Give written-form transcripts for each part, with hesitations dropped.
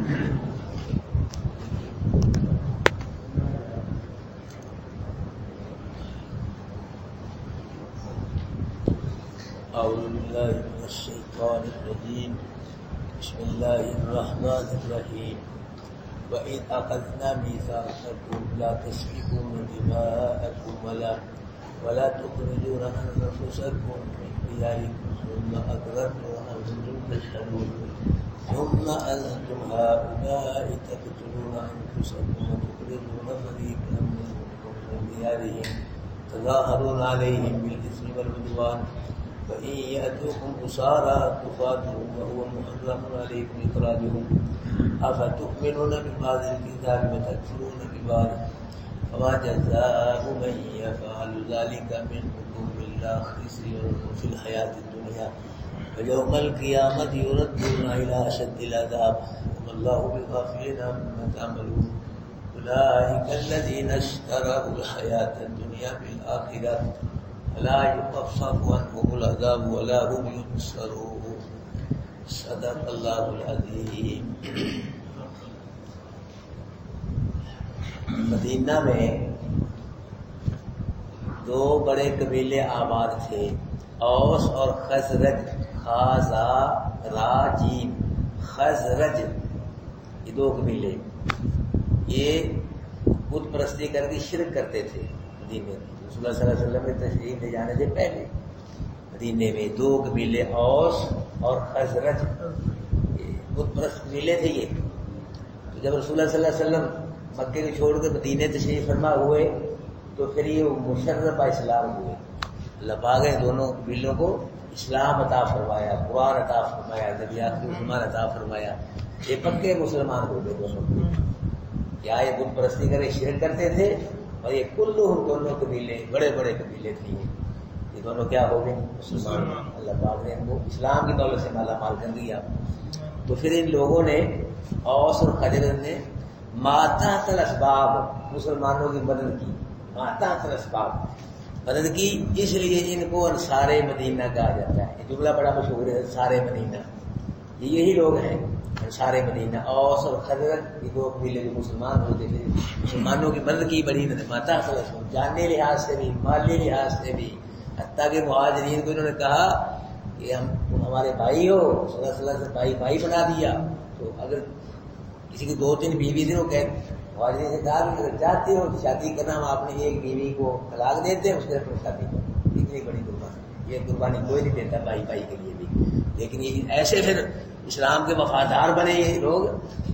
أعوذ بالله من الشيطان الرجيم بسم الله الرحمن الرحيم وإذ أخذنا ميثاقكم لا تسفكون دماءكم ولا تخرجون أنفسكم من دياركم ثم أقررتم وأنتم تشهدون ثم أنتم هؤلاء تقتلون أنفسكم وتخرجون فريقا منكم من ديارهم تظاهرون عليهم بالإثم والعدوان وإن يأتوكم أسارى تفادوهم وهو محرم عليكم إخراجهم أفتؤمنون ببعض الكتاب وتكفرون ببعض فما جزاء من يفعل ذلك منكم إلا خزي في الحياة الدنيا ويوم القيامة يردون إلى أشد العذاب وما الله بغافل عما تعملون أولئك الذين اشتروا الحياة الدنيا بالآخرة لا يخفف عنهم العذاب ولا هم ينصرون صدق اللہ العظیم۔ مدینہ میں دو بڑے قبیلے آباد تھے، اوس اور خزرج، خازا را جیم، خزرج، یہ دو قبیلے یہ بت پرستی کر کے شرک کرتے تھے۔ مدینے رسول اللہ صلی اللہ علیہ وسلم نے تشریف لے جانے سے پہلے مدینے میں دو قبیلے اوس اور خزرج بت پرست قبیلے تھے یہ۔ تو جب رسول اللہ صلی اللہ علیہ وسلم مکے کو چھوڑ کر مدینے تشریف فرما ہوئے تو پھر یہ مشرفہ اسلام ہوئے۔ اللہ پاک نے دونوں قبیلوں کو اسلام عطا فرمایا، قرآن عطا فرمایا، نبی آخری مسلمان عطا فرمایا، یہ پکے مسلمان ہو گئے دونوں۔ کیا یہ بت پرستی کر کے شرک کرتے تھے، اور یہ کلہم دونوں قبیلے بڑے بڑے قبیلے تھے، یہ دونوں کیا ہو گئے مسلمان۔ اللہ پاک نے ان کو اسلام کی دولت سے مالا مال کر دیا۔ تو پھر ان لوگوں نے اوس اور خزرج نے ماتحت الاسباب مسلمانوں کی مدد کی، ماتحت الاسباب مدد کی، اس لیے ان کو انصار مدینہ کہا جاتا ہے۔ یہ جملہ بڑا مشہور ہے، انصار مدینہ، یہی لوگ ہیں انصار مدینہ۔ اوس اور خزرج یہ دو قبیلے جو مسلمان ہوتے تھے، مسلمانوں کی مدد کی بڑی ماتحت الاسباب، جاننے لحاظ سے بھی، مالی لحاظ سے بھی، حتیٰ کہ مہاجرین کو انہوں نے کہا کہ تم ہمارے بھائی ہو، صلی اللہ علیہ وسلم سے بھائی بنا دیا۔ تو اگر کسی کی دو تین بیوی تھی، وہ مہاجرین سے کہا کہ اگر چاہتے ہو شادی کرنا، ہم آپ نے ایک بیوی کو طلاق دیتے ہیں، اس کے پھر شادی کرو۔ اتنی بڑی قربانی، یہ قربانی کوئی نہیں دیتا بھائی کے لیے بھی، لیکن یہ ایسے پھر اسلام کے وفادار بنے یہ لوگ،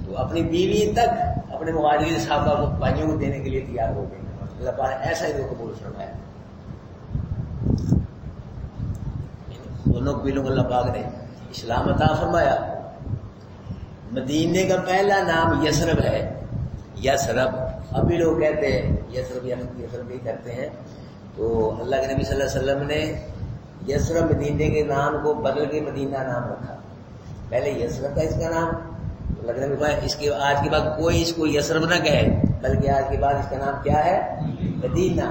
تو اپنی بیوی تک اپنے مہاجرین صحابہ کو بھائیوں کو دینے کے لیے تیار ہو گئے۔ اللہ پاک نے ایسا ہی وہ قبول فرمایا۔ دونوں قبیلوں کو اللہ پاک نے اسلام عطا فرمایا۔ مدینے کا پہلا نام یثرب ہے، یثرب، ابھی لوگ کہتے ہیں یثرب ہی کرتے ہیں۔ تو اللہ کے نبی صلی اللہ علیہ وسلم نے یثرب مدینے کے نام کو بدل کے مدینہ نام رکھا۔ پہلے یثرب تھا اس کا نام، اللہ کے نبی اس کے آج کے بعد کوئی اس کو یثرب نہ کہے، بلکہ آج کے بعد اس کا نام کیا ہے؟ مدینہ۔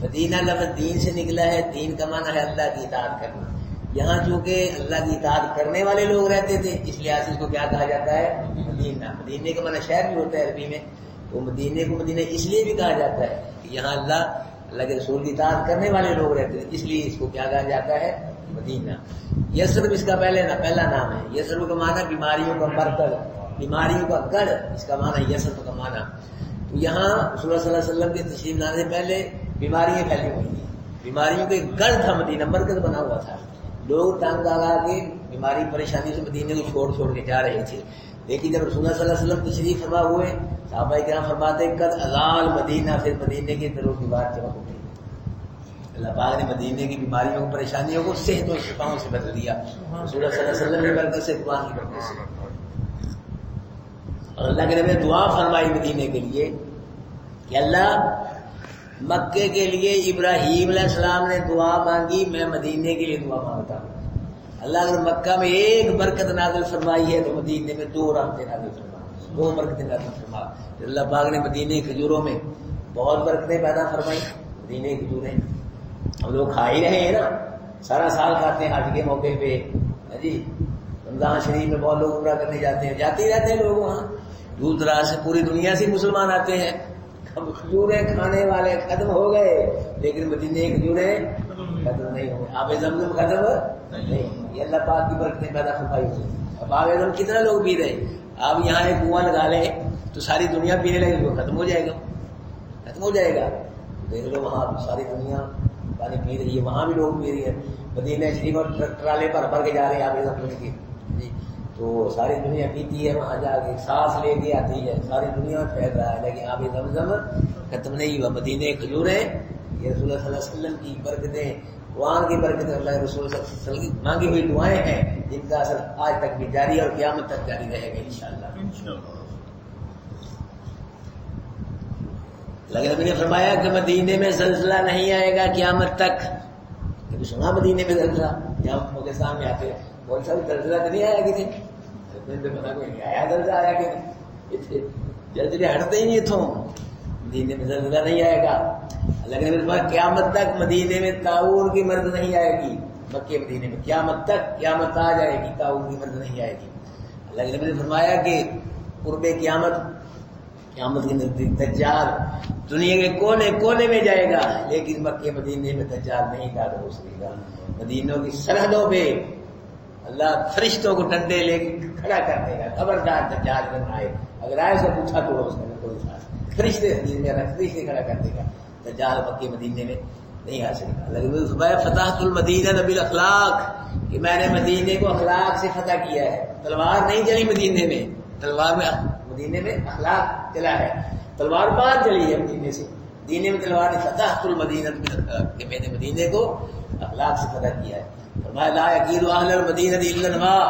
مدینہ لفظ دین سے نکلا ہے، دین کا معنی ہے اللہ کی اطاعت کرنا۔ یہاں چونکہ اللہ کی اطاعت کرنے والے لوگ رہتے تھے، اس لحاظ سے اس کو کیا کہا جاتا ہے؟ مدینہ۔ مدینے کا معنی شہر بھی ہوتا ہے عربی میں، تو مدینے کو مدینہ اس لیے بھی کہا جاتا ہے کہ یہاں اللہ کے رسول کی اطاعت کرنے والے لوگ رہتے تھے، اس لیے اس کو کیا کہا جاتا ہے؟ مدینہ۔ یثرب اس کا پہلا نام ہے۔ یثرب کا معنی بیماریوں کا مرکز، بیماریوں کا گڑھ، اس کا معنی یثرب کا معنی۔ تو یہاں رسول اللہ صلی اللہ علیہ وسلم کے تشریف لانے سے پہلے بیماریاں پھیلی ہوئی تھیں، بیماریوں کا ایک گڑھ تھا، مدینہ مرکز بنا ہوا تھا۔ لوگ تنگ آ کے بیماری پریشانی سے مدینے کو چھوڑ کے جا رہے تھے، لیکن جب رسول اللہ صلی اللہ علیہ وسلم تشریف فرما ہوئے، صحابہ کرام فرماتے ہیں قد ازال مدینہ، پھر مدینے کی در و دیوار چمک اٹھی۔ اللہ پاک نے مدینے کی بیماریوں پریشانیوں کو صحت و شفاؤں سے بدل دیا، رسول اللہ صلی اللہ علیہ وسلم کی برکت سے، قرآن کی برکت سے۔ اور اللہ کے نبی نے دعا فرمائی مدینے کے لیے کہ اللہ، مکے کے لیے ابراہیم علیہ السلام نے دعا مانگی، میں مدینے کے لیے دعا مانگتا ہوں۔ اللہ اگر مکہ میں ایک برکت نازل فرمائی ہے تو مدینے میں 2 رحمتیں نازل فرما، 2 برکتیں نازل فرما۔ اللہ پاک نے مدینے کی کھجوروں میں بہت برکتیں پیدا فرمائی۔ مدینے کی کھجوریں ہم لوگ کھا ہی رہے ہیں نا، سارا سال کھاتے ہیں، حج کے موقع پہ جی رمضان شریف میں بہت لوگ عمرہ کرنے جاتے ہیں، جاتے ہی رہتے ہیں لوگ وہاں، دور دراز سے پوری دنیا سے مسلمان آتے ہیں. اب کھجوریں کھانے والے ختم ہو گئے، لیکن مدینے کی کھجوریں ختم نہیں ہوئے، آب زمزم ختم نہیں. یہ اللہ پاک کی برکتیں پیدا فرمائی ہوئی. اب آب زمزم کتنا لوگ پی رہے ہیں، آپ یہاں ایک کنواں لگا لیں تو ساری دنیا پینے لگے، وہ ختم ہو جائے گا، ختم ہو جائے گا. دیکھ لو وہاں ساری دنیا پانی پی رہی ہے، وہاں بھی لوگ پی رہی ہے. مدینہ شریف اور ٹرالے پر بھر کے جا رہے ہیں آب زمزم کے جی، تو ساری دنیا پیتی ہے، وہاں جا کے سانس لے کے آتی ہے، ساری دنیا میں پھیل رہا ہے، لیکن آب زمزم ختم نہیں ہوا. مدینہ کھجوریں یہ رسول اللہ صلی اللہ علیہ وسلم کی برکتیں، قرآن کی برکتیں، اللہ کے رسول صلی اللہ علیہ وسلم کی مانگی ہوئی دعائیں ہیں، جن کا اثر آج تک بھی جاری ہے اور قیامت تک جاری رہے گا انشاءاللہ. اللہ کے نبی نے فرمایا کہ مدینے میں زلزلہ نہیں آئے گا قیامت تک. کبھی سنا مدینے میں زلزلہ؟ جہاں ہم کے سامنے آتے ہیں بہت سارا زلزلہ تو نہیں آیا کسی پتا کوئی نہیں آیا، زلزلہ آیا کہ زلزلے ہٹتے ہی نہیں تھوں. مدینے میں زلزلہ نہیں آئے گا. اللہ کے نبی نے فرمایا قیامت تک مدینے میں طاعون کی مرض نہیں آئے گی. مکے مدینے میں قیامت تک، قیامت آ جائے گی، طاعون کی مرض نہیں آئے گی. اللہ کے نبی نے فرمایا کہ قرب قیامت کے نزدیک دجال دنیا کے کونے کونے میں جائے گا، لیکن مکے مدینے میں دجال نہیں داخل ہو سکے گا. مدینوں کی سرحدوں پہ اللہ فرشتوں کو ڈنڈے لے کے کھڑا کر دے گا، خبردار دجال نہ آئے. اگر آئے سے پوچھا تو اس نے کوئی فرشتے فرشتے کھڑا کر دے گا. دجال مکے مدینے میں نہیں آ سکے گا. اللہ فتحت المدینہ بالاخلاق، کہ میں نے مدینے کو اخلاق سے فتح کیا ہے. تلوار نہیں چلی مدینے میں، تلوار میں مدینے میں اخلاق چلا ہے. تلوار باہر چلی ہے مدینے سے، مدینے میں تلوار نے فتحت المدینہ بالاخلاق، کہ میں نے مدینے کو اخلاق سے فتح کیا ہے. فرمایا لا یکید اہل المدینہ الا الماء،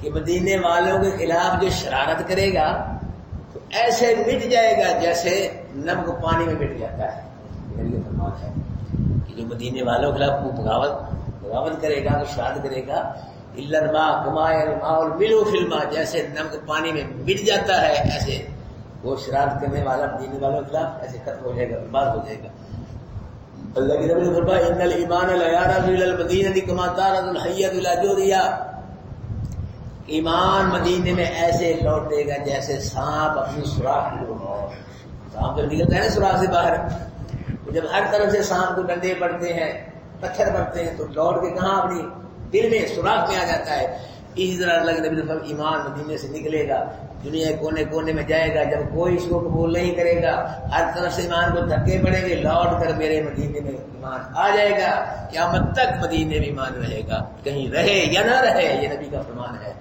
کہ مدینے والوں کے خلاف جو شرارت کرے گا تو ایسے مٹ جائے گا جیسے نمک پانی میں مٹ جاتا ہے. یہ فرمان ہے کہ جو مدینے والوں کے خلاف بغاوت کرے گا، شرارت کرے گا، الا الماء کما الماء الملح فی الماء، جیسے نمک پانی میں مٹ جاتا ہے ایسے وہ شرارت کرنے والا مدینے والوں کے خلاف ایسے ختم ہو جائے گا، برباد ہو جائے گا. اللہ کی نبی نے فرمایا ان الایمان لا یعرض الى المدینہ کما تعرض الحیۃ الى جوریہا، ایمان مدینے میں ایسے لوٹے گا جیسے سانپ اپنی سوراخ کی طرف. سانپ جب نکلتا ہے نا سوراخ سے باہر، جب ہر طرف سے سانپ کو ڈنڈے پڑتے ہیں، پتھر پڑتے ہیں، تو لوٹ کے کہاں اپنی دل میں سوراخ میں آ جاتا ہے. اسی طرح اللہ کے نبی نے فرمایا ایمان مدینے سے نکلے گا، دنیا کونے کونے میں جائے گا، جب کوئی اس کو قبول نہیں کرے گا، ہر طرف سے ایمان کو دھکے پڑیں گے، لوٹ کر میرے مدینے میں ایمان آ جائے گا. قیامت تک مدینے میں ایمان رہے گا، کہیں رہے یا نہ رہے، یہ نبی کا فرمان ہے.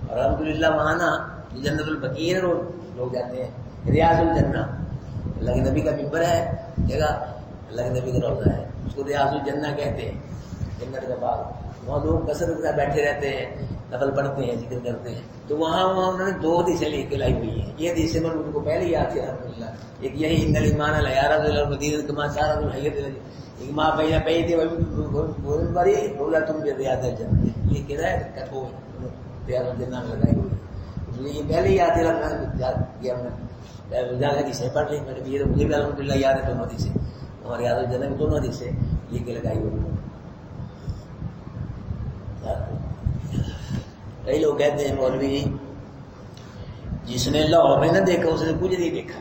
اور الحمدللہ وہاں نا جنت البقیع لوگ جاتے ہیں، ریاض الجنہ، اللہ کے نبی کا ممبر ہے جگہ، اللہ کے نبی کا روضہ ہے، اس کو ریاض الجنہ کہتے ہیں، جنت کا باغ. وہاں لوگ کثرت سے بیٹھے رہتے ہیں، نفل پڑھتے ہیں، ذکر کرتے ہیں. تو وہاں انہوں نے 2 حدیثیں لے کے لائی ہوئی ہیں. یہ حدیث میں ان کو پہلے یاد تھی الحمدللہ. ایک یہی ان الایمان لا یعرض الى المدینہ کما تعرض الحیۃ الى اجماع بین بیت والمنبر رولۃ بریاض الجنہ. یہ قرأت کو ریاض الجنہ میں لگائی ہوئی ہے. یہ پہلے یاد تھی، یاد کیا میں نے حدیثیں پڑھ لی میں نے، یہ مجھے بھی الحمدللہ یاد ہے دونوں حدیثیں، اور ریاض الجنہ میں دونوں حدیثیں لے کے لگائی ہوئی ہیں. کئی لوگ کہتے ہیں مولوی جس نے لاہور میں نہ دیکھا اس نے کچھ نہیں دیکھا.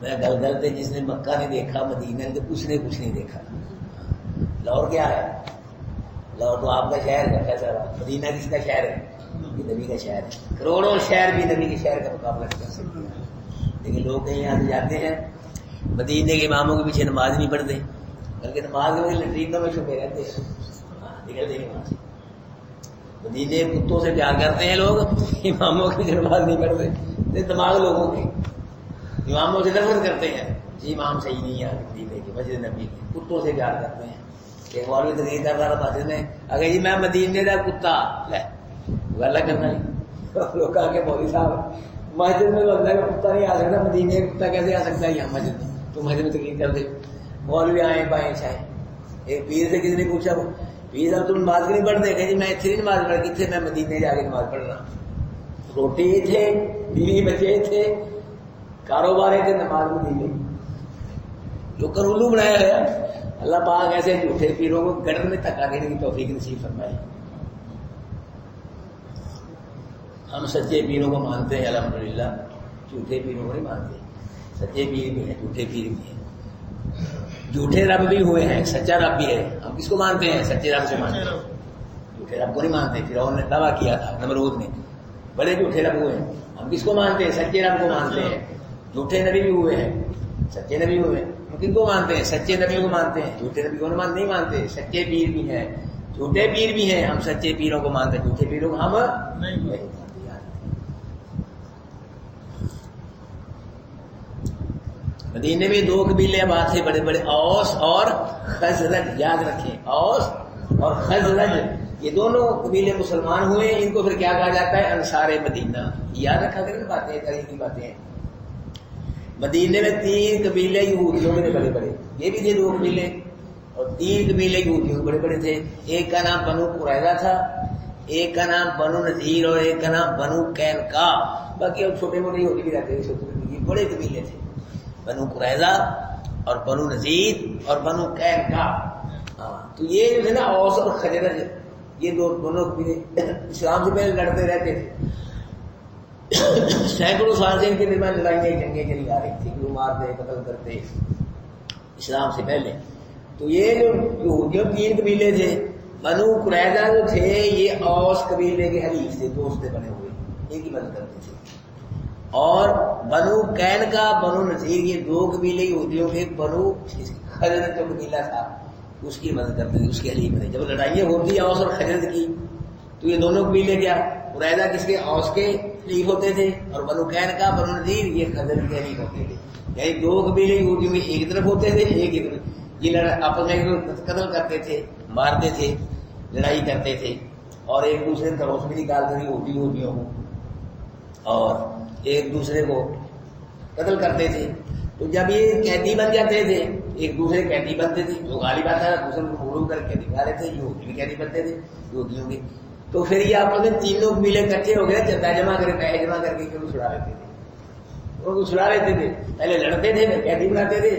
میں گل پہ جس نے مکہ نہیں دیکھا، مدینہ نے، اس نے کچھ نہیں دیکھا. لاہور کیا ہے؟ لاہور تو آپ کا شہر ہے، کیسا؟ مدینہ کس کا شہر ہے؟ یہ نبی کا شہر ہے. کروڑوں شہر بھی نبی کے شہر کا مقابلہ کر سکتے ہیں. لیکن لوگ کہیں یہاں سے جاتے ہیں مدینے کے اماموں کے پیچھے نماز نہیں پڑھتے، بلکہ نماز میں لٹرینوں میں چھپے رہتے ہیں، نکلتے ہیں وہاں سے. مدینے کتوں سے پیار کرتے ہیں لوگ، اماموں کی نماز نہیں پڑھتے. دماغ لوگوں کے اماموں سے نفرت کرتے ہیں، جی امام صحیح نہیں ہے مدینے کی، مسجد نبی کی، کتوں سے پیار کرتے ہیں. کہ مولوی تقریر کر رہا تھا مسجد میں، اگر جی میں مدینے کا کتا لے گلا کرنا نہیں. لوگ کہا کہ مولوی صاحب مسجد میں اللہ کا کتا نہیں آ سکتا، مدینے کا کتا کیسے آ سکتا ہے یہاں مسجد میں؟ تو مسجد میں تقریر کر دے. مولوی آئے بائیں چاہیں. ایک پیر سے کسی نے پوچھا پیر صاحب تم نماز نہیں پڑھتے؟ کہ جی میں اتنی نماز پڑھ کے میں مدینے جا کے نماز پڑھ رہا. روٹی تھے، بیوی بچے تھے، کاروبار تھے، نماز مدینے. جو کرولو بنایا ہے اللہ پاک ایسے جھوٹے پیروں کو گڑر میں تکا دینے کی توفیق نصیب فرمائے. ہم سچے پیروں کو مانتے ہیں الحمدللہ، جھوٹے پیروں کو نہیں مانتے. سچے پیر بھی ہیں، جھوٹے پیر بھی ہیں. جھوٹے رب بھی ہوئے ہیں، سچا رب بھی ہے. ہم کس کو مانتے ہیں؟ سچے رب سے مانتے ہیں. جھوٹے رب کو نہیں مانتے. فرعون نے دعویٰ کیا تھا، نمرود نے، بڑے جھوٹے رب ہوئے ہیں. ہم کس کو مانتے ہیں؟ سچے رب کو مانتے ہیں. جھوٹے نبی بھی ہوئے ہیں، سچے نبی ہوئے ہیں. ہم کن کو مانتے ہیں؟ سچے نبیوں کو مانتے ہیں. جھوٹے نبی کو نہیں مانتے. سچے پیر بھی ہیں، جھوٹے پیر بھی ہیں. ہم سچے پیروں کو مانتے ہیں، جھوٹے پیروں کو ہم نہیں مانتے. مدینے میں 2 قبیلے آباد تھے بڑے بڑے، اوس اور خزرج. یاد رکھیں، اوس اور خزرج، یہ دونوں قبیلے مسلمان ہوئے. ان کو پھر کیا کہا جاتا ہے؟ انصار مدینہ. یاد رکھا کریں باتیں، تاریخ کی باتیں ہیں. مدینے میں 3 قبیلے یہودیوں کے تھے بڑے بڑے. یہ بھی تھے 2 قبیلے، اور 3 قبیلے یہودیوں کے بڑے بڑے تھے. ایک کا نام بنو قریظہ تھا، ایک کا نام بنو نذیر، اور ایک کا نام بنو قینقاع. باقی اور چھوٹے موٹے یہودی بھی رہتے تھے. یہ بڑے قبیلے تھے، بنو قریظہ اور بنو نذیر اور بنو قینقاع. تو یہ جو تھے نا اوس اور خزرج، یہ دونوں اسلام سے پہلے لڑتے رہتے تھے. سینکڑوں سال سے ان کے درمیان لڑائیاں جنگیں چلی آ رہی تھی، وہ مارتے قتل کرتے اسلام سے پہلے. تو یہ جو یہودیوں 3 قبیلے تھے، بنو قریظہ جو تھے یہ اوس قبیلے کے حلیف تھے، دوست تھے بنے ہوئے، ایک ہی مدد کرتے تھے. اور بنو قینقاع بنو نذیر یہ 2 قبیلے یہودیوں کے. بنو خزرج جو قبیلہ تھا اس کی مدد کرتے تھے، اس کے حلیف تھے. جب لڑائیاں ہوتی اوس اور خزرج کی تو یہ دونوں قبیلے کیا؟ قریظہ کس کے؟ اوس کے حلیف ہوتے تھے، اور بنو قینقاع بنو نذیر یہ خزرج کے حلیف ہوتے تھے. یعنی 2 قبیلے یہودیوں کے ایک طرف ہوتے تھے، ایک ہی طرف. یہ آپس میں قتل کرتے تھے، مارتے تھے، لڑائی کرتے تھے، اور ایک دوسرے کا روس بھی نکالتے تھے یہودیوں کو، اور ایک دوسرے کو قتل کرتے تھے. تو جب یہ قیدی بن جاتے تھے، ایک دوسرے قیدی بنتے تھے، جو غالب آتا تھا دوسرے کو مغلوب کر کے دکھا رہے تھے، یہودی بھی قیدی بنتے تھے یہودیوں کے. تو پھر یہ آپس میں 3 قبیلے اکٹھے ہو گئے، چندہ جمع کر پیسے جمع کر کے پھر چھڑا لیتے تھے. ان کو چھڑا لیتے تھے، پہلے لڑتے تھے پھر قیدی بناتے تھے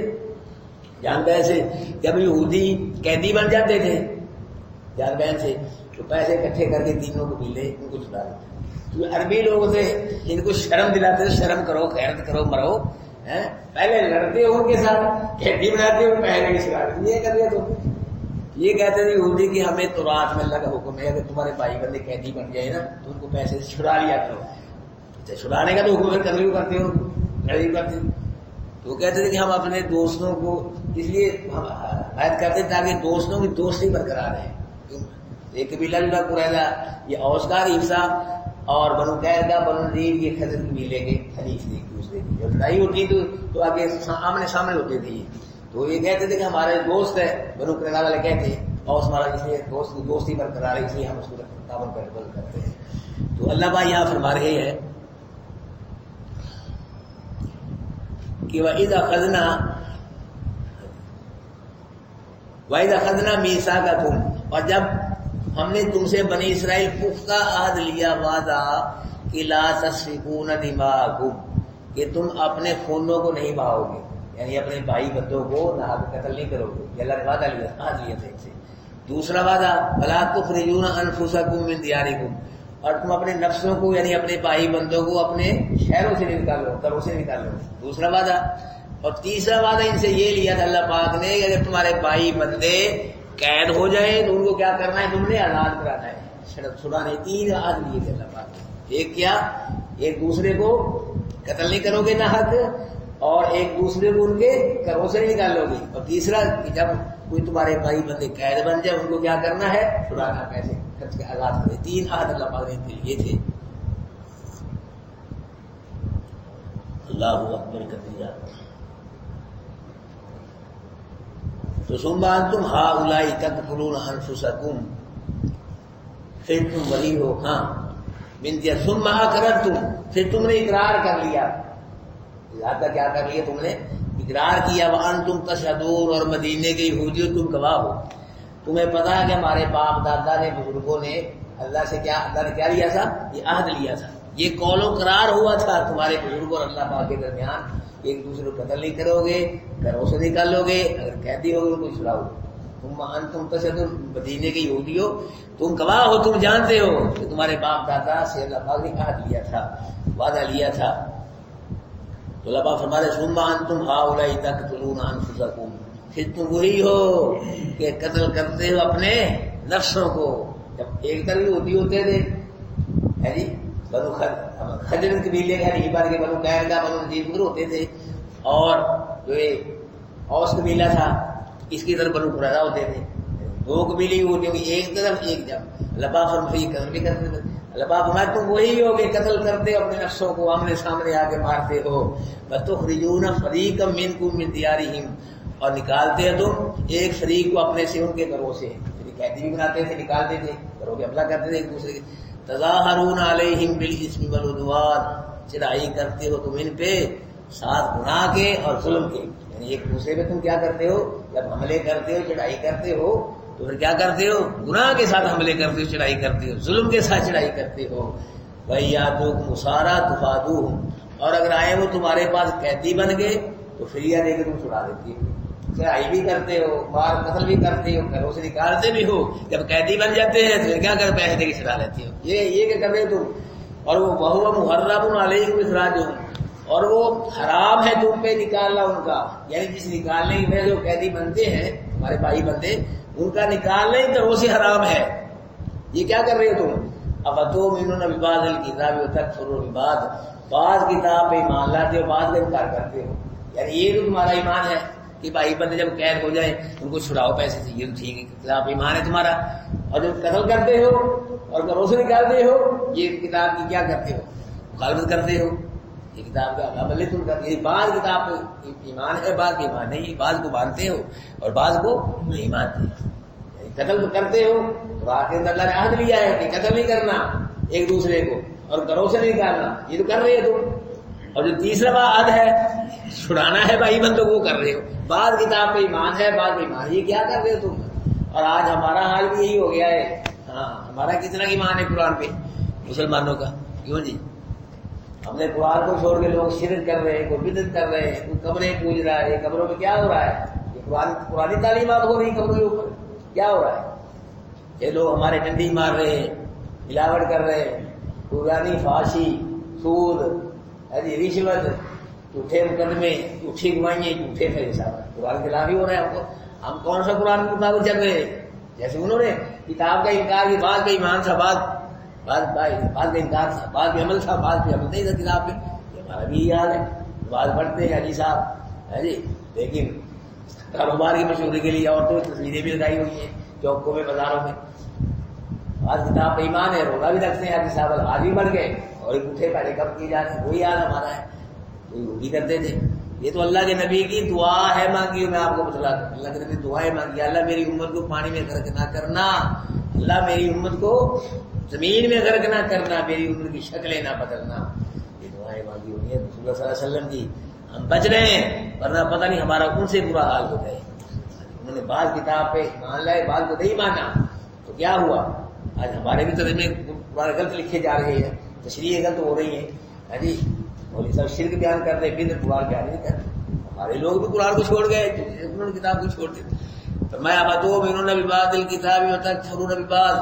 جان بہن سے. جب یہودی قیدی بن جاتے تھے جان بہن سے تو پیسے اکٹھے کر کے 3 قبیلے ان کو چھڑا لیتے. تو عربی لوگ تھے، ان کو شرم دلاتے تھے، شرم کرو، خیرت کرو، مرو. پہلے لڑتے ہو ان کے ساتھ، قیدی بناتے ہو، پہلے نہیں چھڑا لیتے. یہ کر دیا. تو یہ کہتے تھے یہودی کہ ہمیں تو رات میں اللہ کا حکم ہے کہ تمہارے بھائی بندے قیدی بن جائے نا تو ان کو پیسے سے چھڑا لیا کرو. چھڑانے کا تو حکم ہے، قتل کرتے ہو، لڑائی کرتے. تو کہتے تھے کہ ہم اپنے دوستوں کو اس لیے ہدایت کرتے تاکہ دوستوں کی دوستی برقرار رہے. ایک قبیلہ جو تھا قریظہ یہ اوس کا حلیف تھا، اور بنو قینقاع بنو نذیر یہ خزرج قبیلے کے حلیف تھے ایک دوسرے کی. جب لڑائی ہوتی تو آگے آمنے سامنے ہوتے تھے. تو یہ کہتے تھے کہ ہمارے دوست ہے، بنو قینقاع والے کہتے ہیں اوس ہمارا اس لیے دوستی برقرار ہے، اس لیے ہم اس کو تعاون کرتے ہیں. تو اللہ بھائی یہاں فرما رہے ہیں کہ وَإِذْ أَخَذْنَا مِيثَاقَكُمْ، اور جب ہم نے تم سے بنی اسرائیل پختہ عہد لیا، وعدہ کہ لا تسفکون دماءکم، کہ تم اپنے خونوں کو نہیں بہاؤ گے، یعنی اپنے بھائی بندوں کو ناحق قتل نہیں کرو گے. یہ اللہ نے وعدہ لیا، عہد لیا تھا ان سے. دوسرا وعدہ وَلَا تُخْرِجُونَ أَنفُسَكُم مِّن دِيَارِكُمْ، اور تم اپنے نفسوں کو یعنی اپنے بھائی بندوں کو اپنے شہروں سے نکالو، گھروں سے نکالو. دوسرا وعدہ. اور تیسرا وعدہ ان سے یہ لیا تھا اللہ پاک نے کہ اگر تمہارے بھائی بندے قید ہو جائیں تو ان کو کیا کرنا ہے؟ تم نے آزاد کرانا ہے، چھڑانے. 3 عہد لیے تھے اللہ پاک نے. ایک کیا؟ ایک دوسرے کو قتل نہیں کرو گے نہ حق، اور ایک دوسرے کو ان کے گھروں سے نہیں نکالو گے. اور تیسرا کہ جب کوئی تمہارے بھائی بندے قید بن جائے ان کو کیا کرنا ہے؟ چھڑانا، پیسے خرچ کے آزاد کرے. 3 عہد اللہ پاک نے ان کے لیے تھے. اللہ اکبر کبیرہ. تو ثم انتم ہؤلاء تقتلون انفسکم، پھر تم وہی ہو. ہاں بنتیا ثم اقررتم، پھر تم نے اقرار کر لیا. زیادہ کیا کر لیا؟ تم نے اقرار کیا. وانتم تشہدون، اور مدینے کے یہودیوں تم گواہ ہو. تمہیں پتا ہے کہ ہمارے باپ دادا نے، بزرگوں نے اللہ سے کیا، اللہ نے کیا لیا تھا؟ یہ عہد لیا تھا، یہ قول و قرار ہوا تھا تمہارے بزرگوں اور اللہ پاک کے درمیان. ایک دوسرے کو قتل نہیں کرو گے، گھروں سے نکالو گے، اگر قیدی ہو گے ان کو چھڑاؤ. تم انتم تشهدون، مدینے کے یہودیو تم گواہ ہو، تم جانتے ہو کہ تمہارے باپ دادا سے اللہ پاک نے عہد لیا تھا، وعدہ لیا تھا. تو اللہ پاک فرما رہے ثم انتم هؤلاء تقتلون انفسکم، پھر تم وہی ہو کہ قتل کرتے ہو اپنے نفسوں کو. جب ایک طرف یہودی ہوتے تھے ہے جی بنو خجر قبیلے کا نہیں بن کے بنو قینقاع بنو نذیر ہوتے تھے، اور جو اوس قبیلہ تھا اس کی طرف بنو قریظہ ہوتے تھے. دو قبیلے ہوتے ہیں ایک طرف ایک جب. اللہ پاک فرمائے قتل بھی کرتے تھے. اللہ پاک فرمائے تم وہی ہو کہ قتل کرتے ہو اپنے نفسوں کو، آمنے سامنے آ کے مارتے ہو. وَتُخْرِجُونَ فَرِيقًا مِّنكُم مِّن دِيَارِهِمْ، اور نکالتے ہو تم ایک فریق کو اپنے سے ان کے گھروں سے. قیدی بھی بناتے تھے، نکالتے تھے، گھروں پہ حملہ کرتے تھے ایک دوسرے کے. تظاہرون علیہم بالاسم والعدوان، چڑھائی کرتے ہو تم ان پہ ساتھ گناہ کے اور ظلم کے. یعنی ایک دوسرے پہ تم کیا کرتے ہو، جب حملے کرتے ہو چڑھائی کرتے ہو تو پھر کیا کرتے ہو، گناہ کے ساتھ حملے کرتے ہو، چڑھائی کرتے ہو، ظلم کے ساتھ چڑھائی کرتے ہو. وَإِيَّاكُمْ أُسَارَىٰ تُفَادُوهُمْ، اور اگر آئے وہ تمہارے پاس قیدی بن گئے تو فدیہ دے کے تم چھڑا دیتے ہو. چڑھائی بھی کرتے ہو، مار قتل بھی کرتے ہو، گھروں سے نکالتے بھی ہو، جب قیدی بن جاتے ہیں تو کیا کر پیسے دے کے چھڑا لیتے ہو. یہ کیا کر رہے ہو تم. اور وہ وَهُوَ مُحَرَّمٌ عَلَيْكُمْ إِخْرَاجُهُم، اور وہ حرام ہے تم پہ نکالنا ان کا. یعنی جس نکالنے کی وجہ سے جو قیدی بنتے ہیں ہمارے بھائی بندے، ان کا نکالنا ہی گھروں سے حرام ہے. یہ کیا کر رہے ہو تم. أَفَتُؤْمِنُونَ بِبَعْضِ الْكِتَابِ وَتَكْفُرُونَ بِبَعْضٍ، بعض کتاب پہ ایمان لاتے ہو، بعض کا انکار کرتے ہو. یعنی یہ تو تمہارا ایمان ہے کہ بھائی بندے جب قید ہو جائیں ان کو چھڑاؤ پیسے سے، یہ تو ٹھیک ہے، کتاب ایمان ہے تمہارا. اور جب قتل کرتے ہو اور گھروں سے نکالتے ہو، یہ کتاب کی کیا کرتے ہو، مخالفت کرتے ہو. یہ کتاب کا عمل تم کرتے ہو. بعض کتاب ایمان ہے، بعض کا ایمان نہیں، بعض کو مانتے ہو اور بعض کو نہیں مانتے. یعنی قتل تو کرتے ہو تو آخر اللہ نے عہد لیا ہے کہ قتل نہیں کرنا ایک دوسرے کو اور گھروں سے نہیں نکالنا، یہ تو کر رہے ہو تم. اور جو تیسرا عہد ہے چھڑانا ہے بھائی بندوں کو کر رہے ہو. بعض کتاب پہ ایمان ہے، بعض پہ ایمان، یہ کیا کر رہے ہو تم. اور آج ہمارا حال بھی یہی ہو گیا ہے. ہاں ہمارا کتنا ایمان ہے قرآن پہ مسلمانوں کا. کیوں جی ہم نے قرآن کو چھوڑ کے لوگ شرک کر رہے ہیں، کوئی بدعت کر رہے ہیں، کوئی قبریں پوج رہا ہے. قبروں میں کیا ہو رہا ہے، یہ قرآنی تعلیمات ہو رہی قبروں کے اوپر. کیا ہو رہا ہے، یہ لوگ ہمارے ڈنڈی مار رہے ہیں، ملاوٹ کر رہے ہیں، قرآنی فحاشی، سود، رشوت، جھوٹے مقدمے، جھوٹی گواہیاں، جھوٹے فیصلہ. قرآن کے خلاف ہی ہو رہا ہے. ہم کون سا قرآن کے مطابق چل رہے ہیں. جیسے انہوں نے کتاب کا انکار کی، بعض کا ایمان تھا، بعض کا انکار تھا، بعض کا عمل تھا، بعض کا عمل نہیں تھا کتاب پہ. یہ ہمارا بھی یاد ہے. بعض پڑھتے ہیں حاجی صاحب ہے جی، لیکن کاروبار کی مشہوری کے لیے عورتوں کی تصویریں بھی لگائی ہوئی ہیں چوکوں میں، بازاروں میں. بعض کتاب پہ ایمان ہے، روزہ بھی رکھتے ہیں حاجی صاحب، آج بھی بڑھ گئے اور ایک اٹھے پہلے کب کیے جاتے ہیں. وہی حال ہمارا ہے، وہی کرتے تھے. یہ تو اللہ کے نبی کی دعا ہے مانگی. میں آپ کو بتلا دوں، اللہ کے نبی دعائیں مانگی، اللہ میری امت کو پانی میں غرق نہ کرنا، اللہ میری امت کو زمین میں غرق نہ کرنا، میری امت کی شکلیں نہ بدلنا. یہ دعائیں مانگی ہوئی ہیں رسول اللہ صلی اللہ علیہ وسلم کی. ہم بچ رہے ہیں ورنہ پتہ نہیں ہمارا ان سے برا حال ہو جائے. انہوں نے بعض کتاب پہ مان لائے، بعض کو نہیں مانا، تو کیا ہوا. آج ہمارے بھی ترجمے غلط لکھے جا رہے ہیں، تشریح غلط ہو رہی ہے جی. مولوی صاحب شرک بیان کر رہے ہیں، قرآن بیان نہیں کرتے. ہمارے لوگ بھی قرآن کو چھوڑ گئے، انہوں نے کتاب کو چھوڑ دی. فرمایا أَفَتُؤْمِنُونَ بِبَعْضِ الْكِتَابِ وَتَكْفُرُونَ بِبَعْضٍ،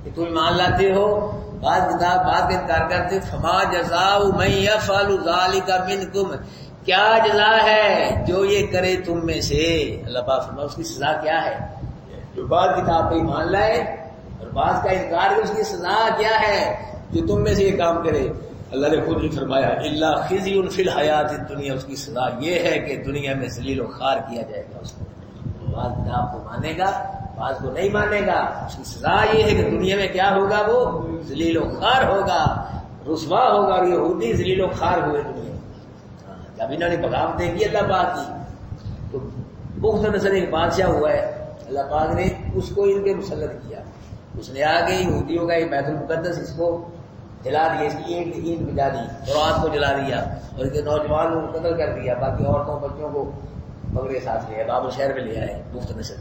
کہ تم ایمان لاتے ہو، بعض کتاب بعض کا انکار کرتے. فَمَا جَزَاءُ مَن يَفْعَلُ ذَلِكَ مِنكُمْ، کیا جزا ہے جو یہ کرے تم میں سے. اللہ پاک فرمایا اس کی سزا کیا ہے. جو بعض کتاب پہ ایمان لائے اور بعض کا انکار کرے، اس کی سزا کیا ہے جو تم میں سے یہ کام کرے. اللہ نے خود ہی فرمایا الا خزی فی الحیات الدنیا، اس کی سزا یہ ہے کہ دنیا میں ذلیل و خوار کیا جائے گا. اس کو بعض کتاب کو مانے گا، بعض کو نہیں مانے گا، اس کی سزا یہ ہے کہ دنیا میں کیا ہوگا، وہ ذلیل و خوار ہوگا، رسوا ہوگا. اور یہودی ذلیل و خوار ہوئے دنیا. جب انہوں نے بغاوتیں کی اللہ پاک کی تو بخت نصر ایک بادشاہ ہوا ہے، اللہ پاک نے اس کو ان کے مسلط کیا. اس نے آگے یہودیوں کا ایک بیت المقدس اس کو جلا دیا، اس کی اینٹ بجا دی، قرآن کو جلا دیا اور اس کے نوجوانوں کو قتل کر دیا. باقی عورتوں بچوں کو بغیر ساتھ لیا، باب شہر میں لے آئے مفت نشر.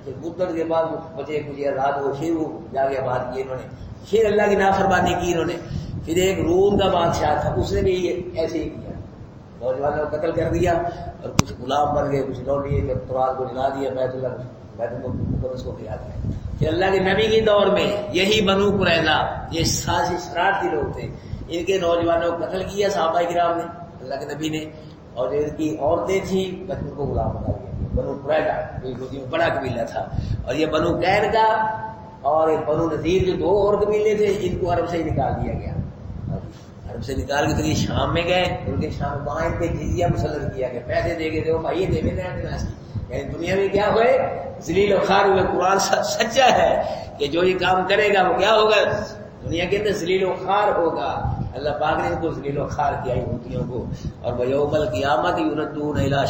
پھر مدت کے بعد بچے کچھ آزاد ہو، پھر وہ جا کے آباد کیے انہوں نے، پھر اللہ کی نافرمانی کی انہوں نے. پھر ایک روم کا بادشاہ تھا، اس نے بھی ایسے ہی کیا، نوجوانوں کو قتل کر دیا اور کچھ غلام بن گئے، کچھ لوٹ لیے، پھر قرآن کو جلا دیا، بیت اللہ میں تم کو اس کو کھلا دیں کہ اللہ کے نبی کے دور میں یہی بنو قریظہ یہ سازش شرارتی لوگ تھے، ان کے نوجوانوں کو قتل کیا صحابہ کرام نے، اللہ کے نبی نے، اور ان کی عورتیں تھیں بچوں کو غلام بنا دیا۔ بنو قریظہ یہودیوں میں بڑا قبیلہ تھا، اور یہ بنو قینقاع اور بنو نذیر جو دو اور قبیلے تھے ان کو عرب سے ہی نکال دیا گیا، عرب سے نکال کے پھر یہ شام میں گئے، ان کے شام وہاں ان پہ جزیہ مسلط کیا گیا، پیسے دے کے دو بھائی دے میں یعنی دنیا میں کیا ہوئے ذلیل و خوار ہوئے۔ قرآن سچا ہے کہ جو یہ کام کرے گا وہ کیا ہوگا، دنیا کے اندر ذلیل و خوار ہوگا۔ اللہ پاک نے ان کو ذلیل و خوار کیا یہودیوں کو، اور وَيَوْمَ الْقِيَامَةِ يُرَدُّونَ إِلَىٰ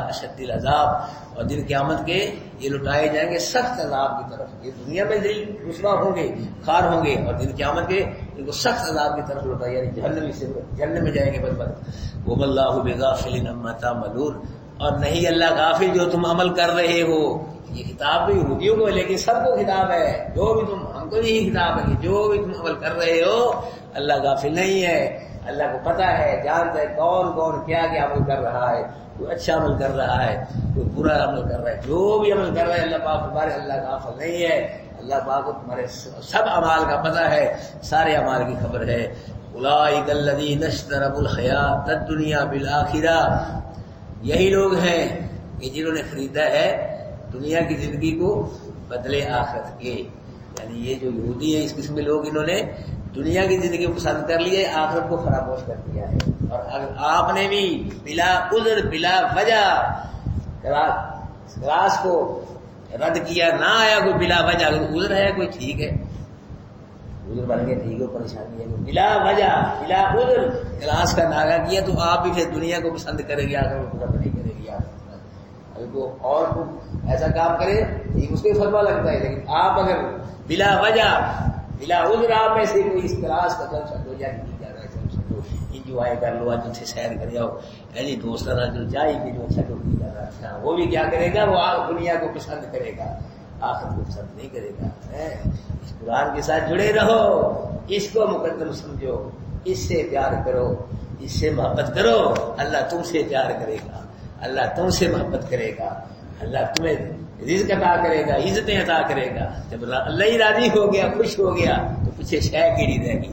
أَشَدِّ الْعَذَابِ، اور دن قیامت کے یہ لٹائے جائیں گے سخت عذاب کی طرف۔ یہ دنیا میں ذلیل رسوا ہوں گے، خوار ہوں گے، اور دن قیامت کے ان کو سخت عذاب کی طرف لٹائے، یعنی جہنم میں جائیں گے برباد۔ وَمَا اللَّهُ بِغَافِلٍ عَمَّا تَعْمَلُونَ، اور نہیں اللہ غافل جو تم عمل کر رہے ہو۔ یہ خطاب بھی یہودیوں کو لیکن سب کو خطاب ہے، جو بھی تم، ہم کو یہی خطاب ہے کہ جو بھی تم عمل کر رہے ہو اللہ غافل نہیں ہے، اللہ کو پتہ ہے، جانتا ہے کون کون کیا کیا عمل کر رہا ہے، کوئی اچھا عمل کر رہا ہے کوئی برا عمل کر رہا ہے، جو بھی عمل کر رہا ہے اللہ پاک تمہارے اللہ غافل نہیں ہے، اللہ پاک کو تمہارے سب اعمال کا پتہ ہے، سارے اعمال کی خبر ہے۔ اولئک الذین اشتروا الحیاۃ الدنیا بالآخرہ، یہی لوگ ہیں کہ جنہوں نے خریدا ہے دنیا کی زندگی کو بدلے آخرت کے، یعنی یہ جو یہودی ہے اس قسم کے لوگ انہوں نے دنیا کی زندگی کو پسند کر لیا ہے، آخرت کو فراموش کر دیا ہے۔ اور اگر آپ نے بھی بلا عذر بلا وجہ کلاس کو رد کیا، نہ آیا کوئی بلا وجہ، اگر عذر ہے کوئی ٹھیک ہے، عذر بن گیا ٹھیک ہے، پریشانی ہے، بلا وجہ بلا عذر کلاس کا ناغہ کیا تو آپ بھی پھر دنیا کو پسند کرے گی، آخر کو پسند نہیں کرے گی۔ اگر کو اور ایسا کام کرے اس کو فتویٰ لگتا ہے، لیکن آپ اگر بلا وجہ بلا عذر آپ میں سے کوئی اس کلاس کا چل سکو یا نہیں جا رہا چل سکو، انجوائے کر لو، آج ان سے سیر کر جاؤ، یعنی دوست کا جو جائے کہ جو اچھا تو نہیں جا رہا، وہ بھی کیا کرے گا، وہ دنیا کو پسند کرے گا، آخر کو پسند نہیں کرے گا۔ اس قرآن کے ساتھ جڑے رہو، اس کو مقدم سمجھو، اس سے پیار کرو، اس سے محبت کرو، اللہ تم سے پیار کرے گا، اللہ تم سے محبت کرے گا، اللہ تمہیں رزق عطا کرے گا، عزتیں عطا کرے گا۔ جب اللہ ہی راضی ہو گیا، خوش ہو گیا تو پیچھے شے کیڑی رہ گی،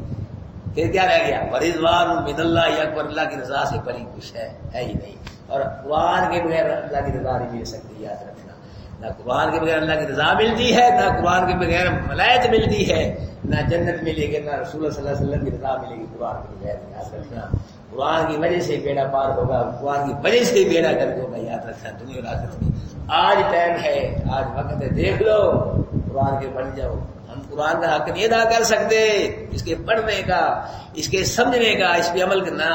پھر کیا رہ گیا؟ ورضوان من اللہ اکبر، اللہ کی رضا سے بڑی کچھ ہے ہی نہیں۔ اور قرآن کے بغیر اللہ کی رضا نہیں مل سکتی، یاد رکھنا، نہ قرآن کے بغیر اللہ کی رضا ملتی ہے، نہ قرآن کے بغیر ملائت ملتی ہے، نہ جنت ملے گی، نہ رسول اللہ صلی اللہ علیہ وسلم کی رضا ملے گی قرآن کے بغیر، یاد رکھنا۔ قرآن کی وجہ سے بیڑا پار ہوگا، قرآن کی وجہ سے بیڑا گرد ہوگا، یاد رکھنا دنیا اور آخرت میں۔ آج ٹائم ہے، آج وقت ہے، دیکھ لو قرآن کے بن جاؤ۔ ہم قرآن کا حق نہیں ادا کر سکتے، اس کے پڑھنے کا، اس کے سمجھنے کا، اس پہ عمل کرنا۔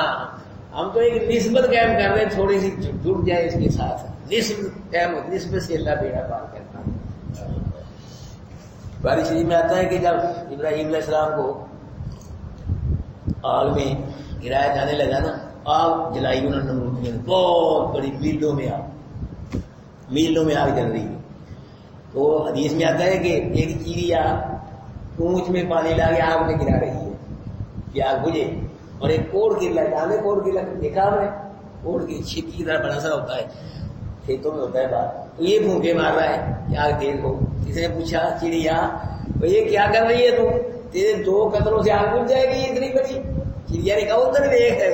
ہم تو ایک نسبت قائم کر رہے ہیں، تھوڑی سی جڑ جائے اس کے ساتھ، نسبت سے اللہ بیڑا پار کرنا۔ بخاری شریف میں آتا ہے کہ جب ابراہیم علیہ السلام کو آگ میں گرایا جانے لگا نا، آگ جلائی انہوں نے نمرود نے، بہت بڑی میلوں میں آگ جل رہی ہے، تو حدیث میں آتا ہے کہ ایک چیڑیا پونچھ میں پانی لا کے آگ میں گرا رہی ہے کہ آگ بجھے، اور ایک کوڑ کی لگانے، کوڑ کی لگ دیکھا ہم نے، کوڑ کی چھپی کی طرح بڑا سا ہوتا ہے، کھیتوں میں ہوتا ہے بات، تو یہ پھونکے مار رہا ہے کہ آگ تیز ہو۔ کسی نے پوچھا چڑیا یہ کیا کر رہی ہے تو؟ تیرے 2 قطروں سے آگ بجھ جائے گی اتنی بڑی؟ چڑیا نے کہا ادھر دیکھ ہے،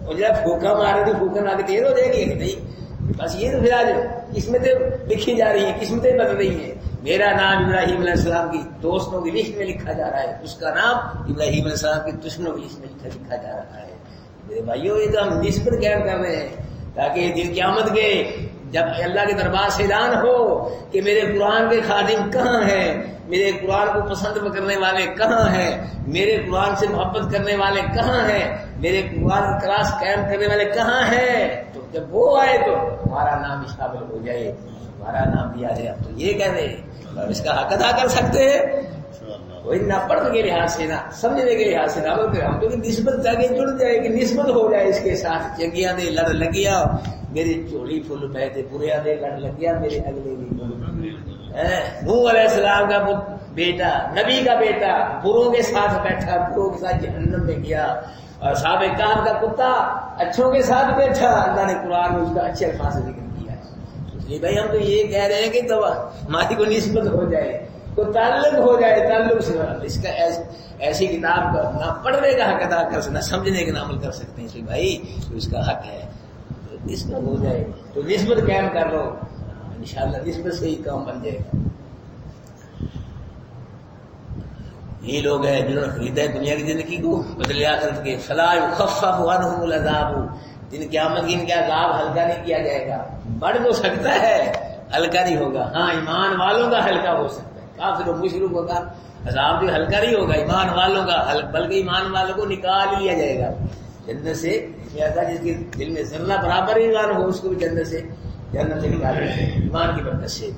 اور جب پھونکا مارے تو پھونکا آگ تیز ہو جائے گی؟ نہیں، بس یہ تو پھر آج قسمتیں لکھی جا رہی ہیں، قسمتیں بدل رہی ہیں۔ میرا نام ابراہیم علیہ السلام کی دوستوں کی لسٹ میں لکھا جا رہا ہے، اس کا نام ابراہیم علیہ السلام کی دشمنوں کی لسٹ میں لکھا جا رہا ہے۔ میرے بھائیو، یہ تو ہم نسبت قائم کر رہے ہیں تاکہ دن قیامت کے جب اللہ کے دربار سے اعلان ہو کہ میرے قرآن کے خادم کہاں ہیں، میرے قرآن کو پسند کرنے والے کہاں ہیں، میرے قرآن سے محبت کرنے والے کہاں ہیں، میرے قرآن کی کلاس قائم کرنے والے کہاں ہیں، تو جب وہ آئے تو ہمارا نام شامل ہو جائے، ہمارا نام دیا جائے۔ تو یہ کہہ رہے ہیں اس کا حق ادا کر سکتے ہیں، کوئی نہ پڑھنے کے لحاظ سے، نہ سمجھنے کے لحاظ سے، نہ ہم تو نسبت جا کے جڑ جائے کہ نسبت ہو جائے اس کے ساتھ۔ چنگیاں دے لڑ لگیا میری چولی پھول پہ تھے، بریا دے لڑ لگیا میرے اگلے بھی۔ نوح علیہ السلام کا بیٹا، نبی کا بیٹا، بروں کے ساتھ بیٹھا، بروں کے ساتھ جہنم میں گیا، اور صاحب کام کا کتا اچھوں کے ساتھ بیٹھا، اللہ نے قرآن میں اس کا اچھے الفاظ سے ذکر کیا ہے۔ لیے بھائی ہم تو یہ کہہ رہے ہیں کہ تو ہماری کو نسبت ہو جائے، کو تعلق ہو جائے، تعلق سے اس کا ایسی کتاب کا نہ پڑھنے کا حق ادا کر سکتے، نہ سمجھنے کا نہ عمل کر سکتے ہیں، بھائی تو اس کا حق ہے تو نسبت ہو جائے، تو نسبت قائم کر لو، انشاءاللہ نسبت سے ہی کام بن جائے گا۔ یہ لوگ ہیں جنہوں نے خریدا ہے دنیا کی زندگی کو بدلے آخرت کے، فلا یخفف عنہم العذاب، جن قیامت کی ان کا عذاب ہلکا نہیں کیا جائے گا، بڑھ تو سکتا ہے ہلکا نہیں ہوگا، ہاں ایمان والوں کا ہلکا ہو سکتا ہے، کافر و مشرکوں کا عذاب بھی ہلکا نہیں ہوگا، ایمان والوں کا بلکہ ایمان والوں کو نکال لیا جائے گا جنت سے، جس کے دل میں ذرہ برابر ایمان ہو اس کو بھی جنت سے نکال دیا جائے ایمان کی برکت سے،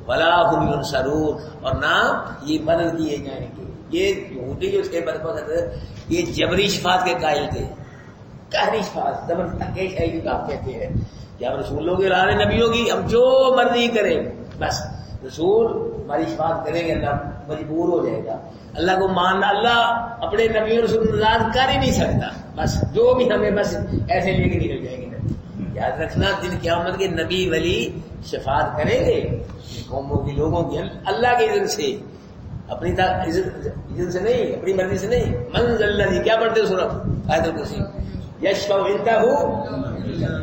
ولا هم ينصرون، اور نہ یہ مدد کیے جائیں گے۔ یہ یہودی جو تھے یہ جبری شفاعت کے قائل تھے، قہری شفاعت، زبردستی شہید کا کہتے ہیں کہ ہم رسولوں کے لانے نبیوں کی ہم جو مرضی کریں، بس رسول ہماری شفاعت کریں گے، اللہ مجبور ہو جائے گا، اللہ کو ماننا، اللہ اپنے نبیوں رسول ناراض کر ہی نہیں سکتا، بس جو بھی ہمیں بس ایسے لے کے نکل جائیں گے۔ یاد رکھنا دن قیامت کے نبی ولی شفاعت کریں گے قوموں کی، لوگوں کی، اللہ کے اذن سے، اپنی اذن سے نہیں، اپنی مرضی سے نہیں۔ من ذا الذی، کیا پڑھتے ہو سورۃ آیت الکرسی، یشفع عندہ،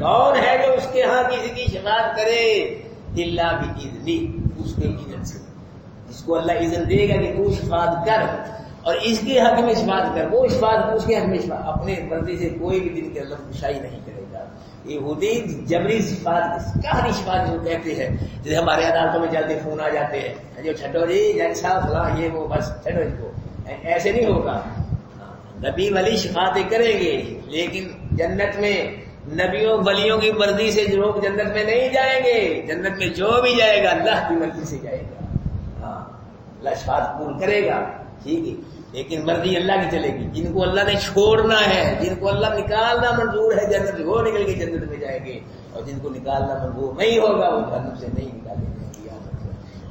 کون ہے جو اس کے ہاں کسی کی شفاعت کرے، الا باذنہ، اس کے اذن سے، جس کو اللہ اذن دے گا کہ تو شفاعت کر اور اس کے حق میں شفاعت کر، وہ شفاعت اس کے حق میں شفاعت، اپنے مرضی سے کوئی بھی دن کے اندر کشائی نہیں کرے گا۔ یہودی جبری شفاعت، قہری شفاعت جو کہتے ہیں، جیسے ہمارے عدالتوں میں جلدی فون آ جاتے ہیں، جو چھٹو جی جج صاحب فلاں یہ وہ، بس چھٹو ان کو، ایسے نہیں ہوگا۔ نبی ولی شفاعتیں کریں گے لیکن جنت میں نبیوں ولیوں کی مرضی سے لوگ جنت میں نہیں جائیں گے، جنت میں جو بھی جائے گا اللہ کی مرضی سے جائے گا، ہاں اللہ شفاعت قبول کرے گا، ٹھیک ہے، لیکن مرضی اللہ کی چلے گی۔ جن کو اللہ نے چھوڑنا ہے، جن کو اللہ نکالنا منظور ہے جنت، وہ نکل کے جنت میں جائیں گے، اور جن کو نکالنا منظور نہیں ہوگا وہ جنت سے نہیں نکالے جائیں گے۔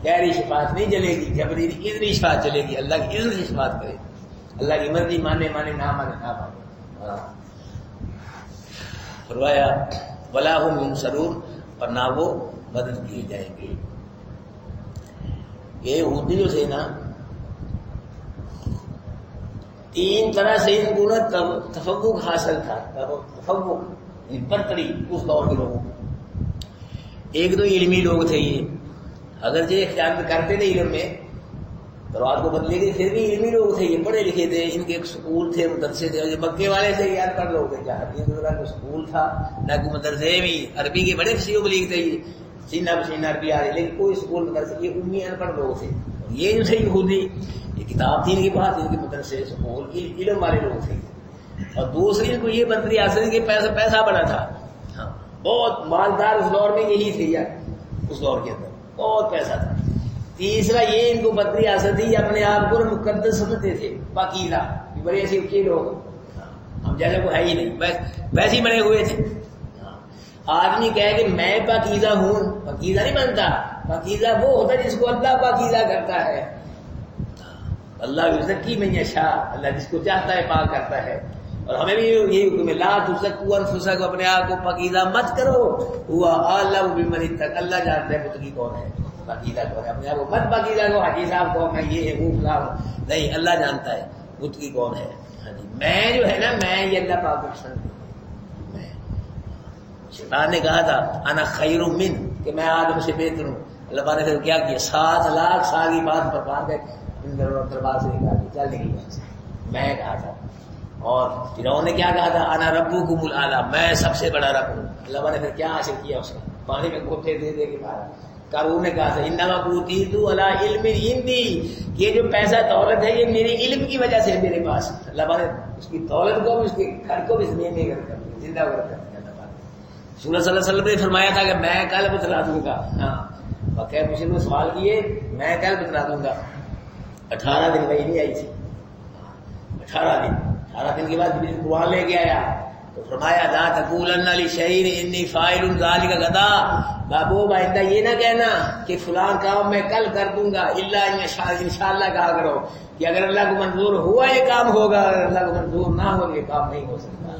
غیری شفاعت نہیں چلے گی، جبری اذنی شفاعت چلے گی، اللہ کی اذن سے شفاعت کرے، اللہ کی مرضی مانے نہ مانے نہ مانے۔ فرمایا ولا هم ينصرون، اور نہ وہ مدد کیے جائیں گے۔ یہ یہودی جو تھے نا، تین طرح سے ان کو نا تفوق حاصل تھا، تفوق برتری اس دور کے لوگوں کو۔ ایک دو علمی لوگ تھے، یہ اگرچہ اختیار کرتے تھے علم میں، رات کو بدلے گئے، پھر بھی علمی لوگ تھے، یہ پڑھے لکھے تھے، ان کے ایک سکول تھے، مدرسے تھے، جو مکے والے سے یاد کر لوگ تھے، کیا کوئی سکول تھا نہ کوئی مدرسے بھی، عربی کے بڑے فصیح و بلیغ تھے، یہ سینہ بسینہ عربی آ رہی، لیکن کوئی سکول مدرسے، یہ امی ان پڑھ لوگ تھے۔ یہ جو تھے یہودی، یہ کتاب تھی ان کے پاس، ان کے مدرسے سکول علم والے لوگ تھے، اور دوسری ان کو یہ برتری حاصل کہ پیسہ بڑا تھا، ہاں بہت مالدار اس دور میں یہی تھے یار، اس دور کے اندر بہت پیسہ تھا۔ تیسرا یہ ان کو بدری حاصل تھی، اپنے آپ کو مقدس سمجھتے تھے، پاکیزہ، بڑے ایسے اونچے لوگ، ہم جیسے کو ہے ہی نہیں، ویسے ہی بنے ہوئے تھے۔ آدمی کہے کہ میں پاکیزہ ہوں، پاکیزہ نہیں بنتا، پاکیزہ وہ ہوتا ہے جس کو اللہ پاکیزہ کرتا ہے، اللہ یزکی من یشاء، اللہ جس کو چاہتا ہے پاک کرتا ہے۔ اور ہمیں بھی یہی حکم ہے، لا تزکوا انفسکم، اپنے آپ کو پاکیزہ مت کرو، ہوا اعلم بمن اتقى، اللہ جانتا ہے متقی کون ہے، پاکیزہ کون ہے، اپنے آپ کو مت پاکیزہ کرو، حاجی صاحب کون ہے، یہ ہے وہ فلاں، نہیں، اللہ جانتا ہے متقی کون ہے۔ میں جو ہے نا، میں یہ اللہ پاک کو پسند نہیں۔ شیطان نے کہا تھا انا خیر من، کہ میں آدم سے بہتر ہوں، اللہ پاک نے پھر کیا کیا، 7 لاکھ سال کی بات پر پار گئے، ان دربار سے نکال کے چل نکلی، میں کہا تھا۔ اور فرعون نے کیا کہا تھا، انا ربکم الاعلی، میں سب سے بڑا رب ہوں۔ اللہ نے پھر کیا حاصل کیا اس کا، پانی میں گوتے دے دے کے مارا۔ قارون نے کہا تھا انما اوتیت علی علم عندی، یہ جو پیسہ دولت ہے یہ میری علم کی وجہ سے ہے میرے پاس۔ اللہ نے اس کی دولت کو، اس کے گھر کو بھی زمین میں کر دیا، زندہ کر دیا۔ رسول صلی اللہ علیہ وسلم نے فرمایا تھا کہ میں کل بتلا دوں گا، ہاں واقعہ مجھ سے سوال کیے، میں کل بتلا دوں گا۔ 18 دن وہی نہیں آئی تھی، 18 دن کے بعد جبریل قرآن لے کے آیا تو فرمایا لا تقولن لشیء انی فاعل ذلک غدا، محبوب آئندہ یہ نہ کہنا کہ فلاں کام میں کل کر دوں گا، الا انشاءاللہ کہا کرو کہ اگر اللہ کو منظور ہوا یہ کام ہوگا، اگر اللہ کو منظور نہ ہو یہ کام نہیں ہو سکتا۔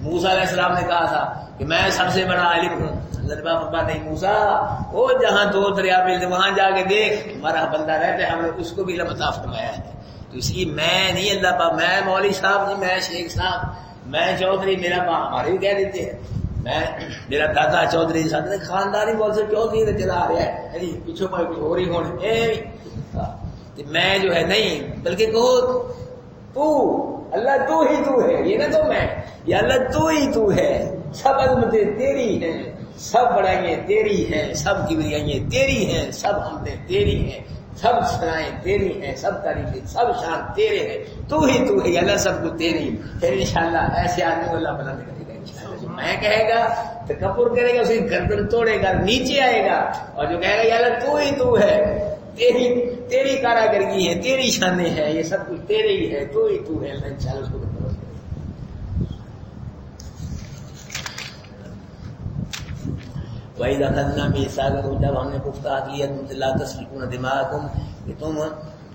موسیٰ علیہ السلام نے کہا تھا کہ میں سب سے بڑا عالم ہوں. حضرت باپ فرماتے ہیں موسیٰ وہ جہاں دو دریا ملتے وہاں جا کے دیکھ ہمارا بندہ رہتا ہے, ہم نے اس کو بھی علم عطا فرمایا ہے. تو اس لیے میں نہیں اللہ پاک, میں مولوی صاحب نہیں, میں شیخ صاحب, میں چودھری, میرا باپ ہمارے بھی کہہ دیتے ہیں, میں میرا دادا چودھری صاحب خاندانی بول سے چودھری سے چلا آ رہا ہے پیچھوں پر کچھ اور ہی ہونے. میں جو ہے نہیں, بلکہ کہو تو اللہ تو ہی تو ہے, یہ نہ تو میں, یا اللہ تو ہی تو ہے. سب عظمتیں تیری ہیں, سب بڑائیاں تیری ہیں, سب کبریائیاں تیری ہیں, سب حمدیں تیری ہیں, سب ثنائیں تیری ہیں, سب تعریفیں سب شان تیرے ہیں. تو ہی تو ہے اللہ, سب کو تیری. پھر انشاءاللہ ایسے آدمی کو اللہ بلند کرے گا انشاءاللہ. جو میں کہے گا تکبر کرے گا اسے گردن توڑے گا, نیچے آئے گا, اور جو کہے گا یا اللہ تو ہی تو ہے, تیری کاراگرگی ہے, تیری شانیں ہیں, یہ سب کچھ تیرے ہی ہے, تو ہی تو ہے اللہ انشاءاللہ اس کو بلند. وَإِذَا أَخَذْنَا مِيثَاقَكُمْ, جب ہم نے گفتگو کیا تم سے, لا تسفكون دماءكم, کہ تم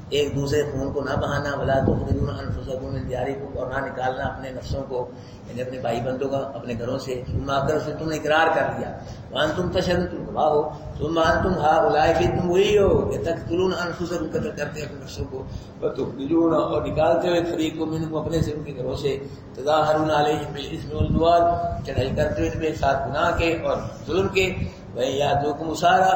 ایک دوسرے خون کو نہ بہانا, ولا تخرجون انفسکم من دیارکم, اور نہ نکالنا اپنے نفسوں کو یعنی اپنے بھائی بندوں کا اپنے گھروں سے. ثم اگر سے تم نے اقرار کر لیا, وانتم تشهدون, تم گواہ ہو, ثم انتم هؤلاء, کہ تم وہی ہو کہ تقتلون انفسکم, قتل کرتے اپنے نفسوں کو, وتخرجون, اور نکالتے ہوئے فریق منکم اپنے سے ان کے گھروں سے, تظاہرون علیہم بالاثم والعدوان, چڑھائی کرتے ہوئے ان کے ساتھ گناہ کے اور ظلم کے. وہی یاتوکم اسارا,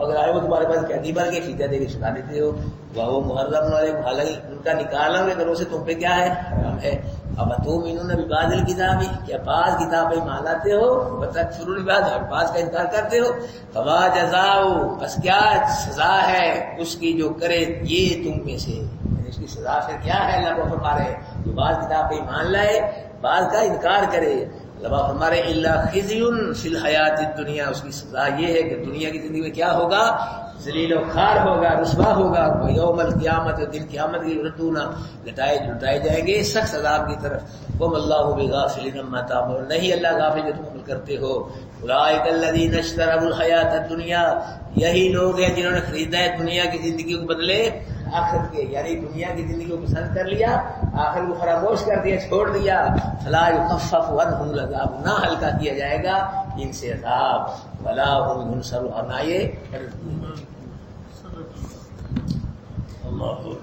اگر آئے وہ تمہارے پاس قیدی بن کے فدیہ دے کے چھڑا دیتے ہو, وہ محرم علیکم, حالانکہ ان کا نکالنا ان کے گھروں سے تم پہ کیا ہے, حرام ہے. اب تؤمنون ببعض الکتاب, کیا بعض کتاب ایمان لاتے ہو, وتکفرون ببعض, اور بعض کا انکار کرتے ہو. فما جزاء, بس کیا سزا ہے اس کی جو کرے یہ تم میں سے, یعنی اس کی سزا پھر کیا ہے, اللہ کو فرما رہے جو بعض کتاب پہ ایمان لائے بعض کا انکار کرے. اللہ فرما رہے الا خزی فی الحیات الدنیا, اس کی سزا یہ ہے کہ دنیا کی زندگی میں کیا ہوگا, ذلیل و خوار ہوگا, رسوا ہوگا. یوم القیامت, دن قیامت کی یردون, لٹائے جائیں گے سخت عذاب کی طرف. وما اللہ بغافل عما تعملون, نہیں اللہ غافل جو تم عمل کرتے ہو. اولئک الذین اشتروا الحیات الدنیا, یہی لوگ ہیں جنہوں نے خریدا ہے دنیا کی زندگی کو بدلے آخرت کے, یعنی دنیا کی زندگی کو پسند کر لیا, آخر کو فراموش کر دیا, چھوڑ دیا. فلا یخفف عنہم العذاب, نہ ہلکا کیا جائے گا ان سے عذاب, ولا هم ينصرون, اور نہ یہ اللہ.